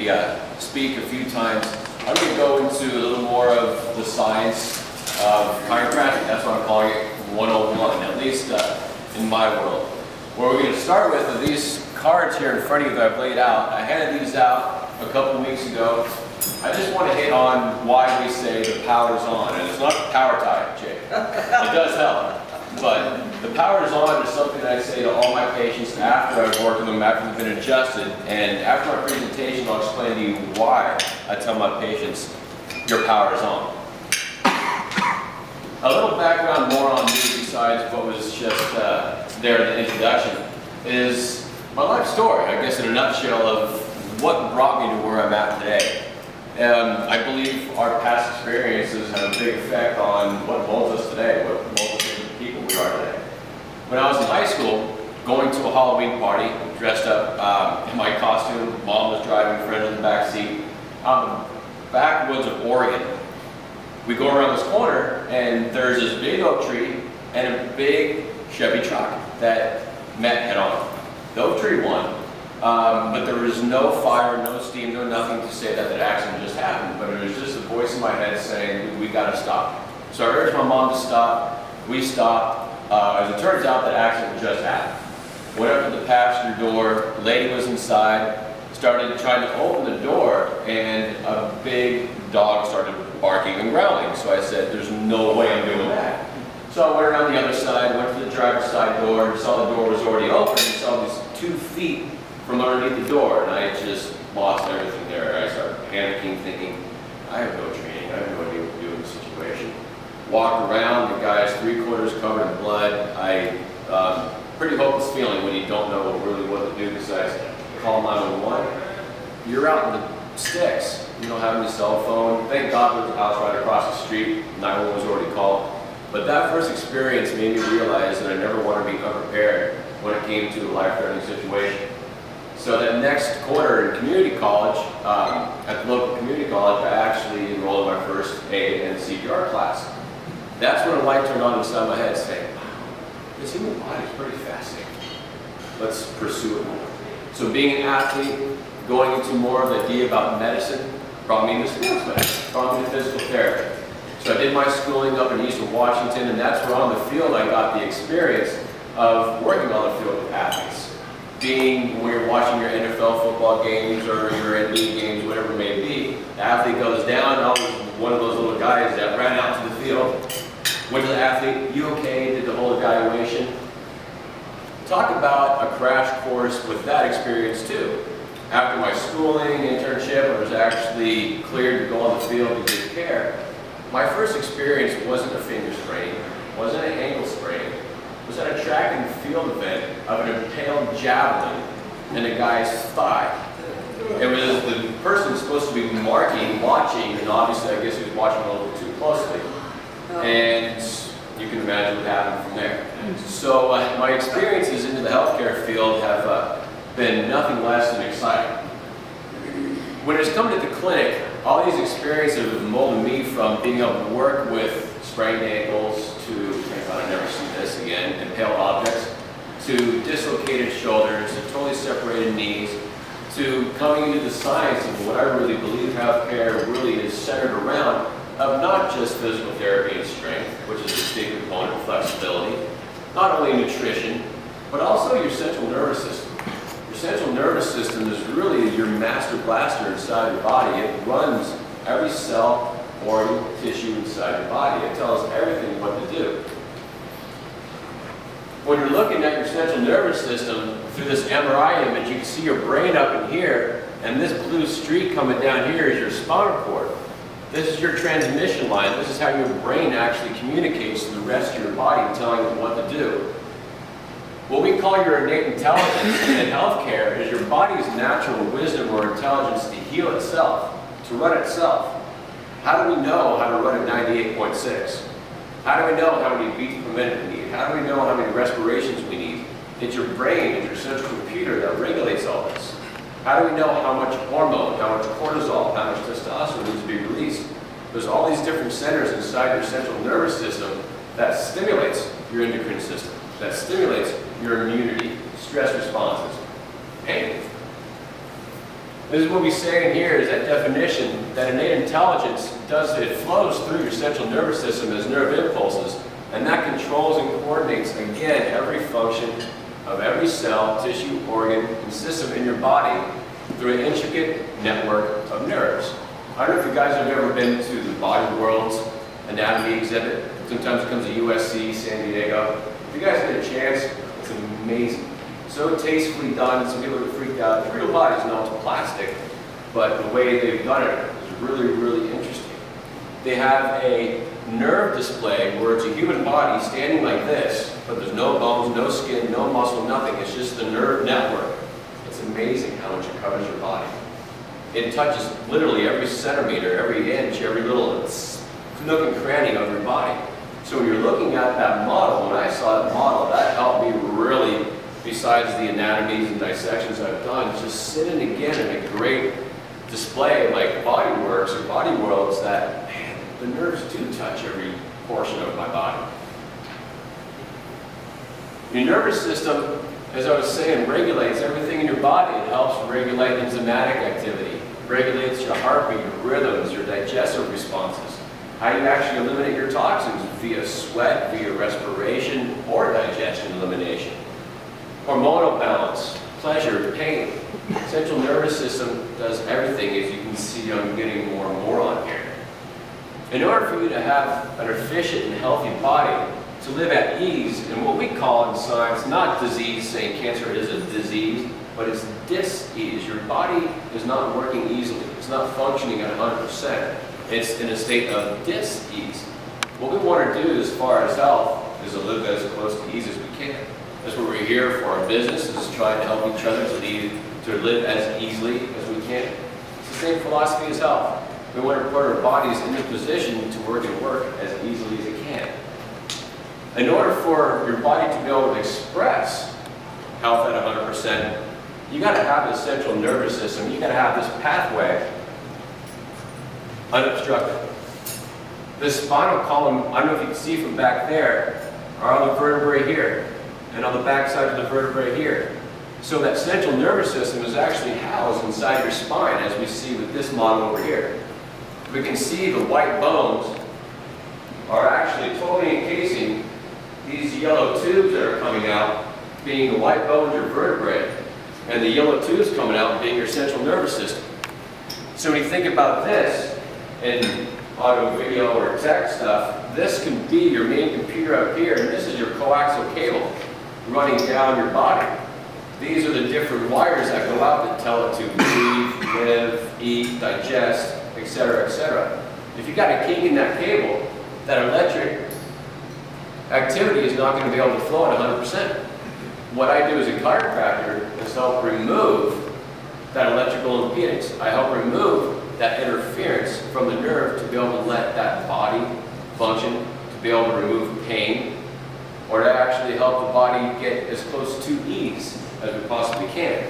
actually speak a few times. I'm going to go into a little more of the science of chiropractic. That's what I'm calling it 101, at least in my world. What we're going to start with are these cards here in front of you that I've laid out. I handed these out a couple weeks ago. I just want to hit on why we say the power's on. And it's not the power tie, Jake. It does help. But the power's on is something that I say to all my patients after I've worked with them, after they've been adjusted. And after my presentation, I'll explain to you why I tell my patients, your power is on. A little background more on me besides what was just there in the introduction is my life story, I guess in a nutshell, of what brought me to where I'm at today. I believe our past experiences have a big effect on what molds us today, what molds us into the people we are today. When I was in high school, going to a Halloween party, dressed up in my costume, mom was driving, friend in the back seat, backwoods of Oregon. We go around this corner and there's this big oak tree and a big Chevy truck that met head on. The oak tree won. But there was no fire, no steam, no nothing to say that accident just happened. But it was just a voice in my head saying, we got to stop. So I urged my mom to stop. We stopped. As it turns out, that accident just happened. Went up to the passenger door. Lady was inside. Started trying to open the door, and a big dog started barking and growling. So I said, there's no way I'm doing that. So I went around the other side, went to the driver's side door, saw the door was already open, and saw these 2 feet from underneath the door, and I just lost everything there. I started panicking, thinking, I have no training, I have no idea what to do in this situation. Walked around, the guy's 3/4 covered in blood. Pretty hopeless feeling when you don't know really what to do besides call 911. You're out in the sticks, you don't have any cell phone. Thank God there was a house right across the street, 911 was already called. But that first experience made me realize that I never want to be unprepared when it came to a life-threatening situation. So that next quarter in community college, at the local community college, I actually enrolled in my first A and CPR class. That's when a light turned on inside my head saying, wow, this human body is pretty fascinating. Let's pursue it more. So being an athlete, going into more of the idea about medicine, brought me into sports medicine, brought me to physical therapy. So I did my schooling up in Eastern Washington, and that's where on the field I got the experience of working on the field with athletes. Being when you're watching your NFL football games or your NBA games, whatever it may be, the athlete goes down, and I was one of those little guys that ran out to the field, went to the athlete, you okay, did the whole evaluation. Talk about a crash course with that experience too. After my schooling, internship, I was actually cleared to go on the field to give care. My first experience wasn't a finger sprain, wasn't an ankle sprain. It was at a track and field event of an impaled javelin in a guy's thigh. It was the person supposed to be marking, watching, and obviously I guess he was watching a little bit too closely. And you can imagine what happened from there. So my experiences into the healthcare field have been nothing less than exciting. When it's come to the clinic, all these experiences have molded me from being able to work with sprained ankles to, I thought I'd never see this again, impaled objects, to dislocated shoulders, to totally separated knees, to coming into the science of what I really believe healthcare really is centered around, of not just physical therapy and strength, which is a big component of flexibility, not only nutrition, but also your central nervous system. Your central nervous system is really your master blaster inside your body. It runs every cell, organ, tissue inside your body. It tells everything what to do. When you're looking at your central nervous system through this MRI image, you can see your brain up in here, and this blue streak coming down here is your spinal cord. This is your transmission line. This is how your brain actually communicates to the rest of your body, telling it what to do. What we call your innate intelligence in healthcare is your body's natural wisdom or intelligence to heal itself, to run itself. How do we know how to run at 98.6? How do we know how many beats per minute we need? How do we know how many respirations we need? It's your brain, it's your central computer that regulates all this. How do we know how much hormone, how much cortisol, how much testosterone needs to be released? There's all these different centers inside your central nervous system that stimulates your endocrine system, that stimulates your immunity, stress responses, pain. This is what we say in here is that definition that innate intelligence it flows through your central nervous system as nerve impulses, and that controls and coordinates, again, every function of every cell, tissue, organ, and system in your body through an intricate network of nerves. I don't know if you guys have ever been to the Body World's anatomy exhibit. Sometimes it comes to USC, San Diego. If you guys get a chance, it's amazing. So tastefully done. Some people get freaked out. The real body's not plastic, but the way they've done it is really, really interesting. They have a nerve display where it's a human body standing like this, but there's no bones, no skin, no muscle, nothing. It's just the nerve network. It's amazing how much it covers your body. It touches literally every centimeter, every inch, every little nook and cranny of your body. So when you're looking at that model, when I saw that model, that helped me really, besides the anatomies and dissections I've done, just sit in again in a great display like Body Works or Body Worlds that, man, the nerves do touch every portion of my body. Your nervous system, as I was saying, regulates everything in your body. It helps regulate enzymatic activity, regulates your heartbeat, your rhythms, your digestive responses, how you actually eliminate your toxins via sweat, via respiration, or digestion elimination. Hormonal balance, pleasure, pain. Central nervous system does everything, as you can see I'm getting more and more on here. In order for you to have an efficient and healthy body, to live at ease, and what we call in science, not disease, saying cancer is a disease, but it's dis-ease. Your body is not working easily. It's not functioning at 100%. It's in a state of dis-ease. What we want to do as far as health is to live as close to ease as we can. That's what we're here for. Our business is trying to help each other to live as easily as we can. It's the same philosophy as health. We want to put our bodies in a position to work as easily as it can. In order for your body to be able to express health at 100%, you got to have the central nervous system. You got to have this pathway unobstructed. The spinal column, I don't know if you can see from back there, are on the vertebrae here, and on the back side of the vertebrae here. So that central nervous system is actually housed inside your spine, as we see with this model over here. We can see the white bones are actually totally encasing these yellow tubes that are coming out, being the white bones, your vertebrae, and the yellow tubes coming out being your central nervous system. So when you think about this in audio, video, or tech stuff, this can be your main computer up here, and this is your coaxial cable running down your body. These are the different wires that go out that tell it to breathe, live, eat, digest, etc., etc. If you've got a kink in that cable, that electric activity is not going to be able to flow at 100%. What I do as a chiropractor is help remove that electrical impedance. I help remove that interference from the nerve to be able to let that body function, to be able to remove pain, or to actually help the body get as close to ease as we possibly can.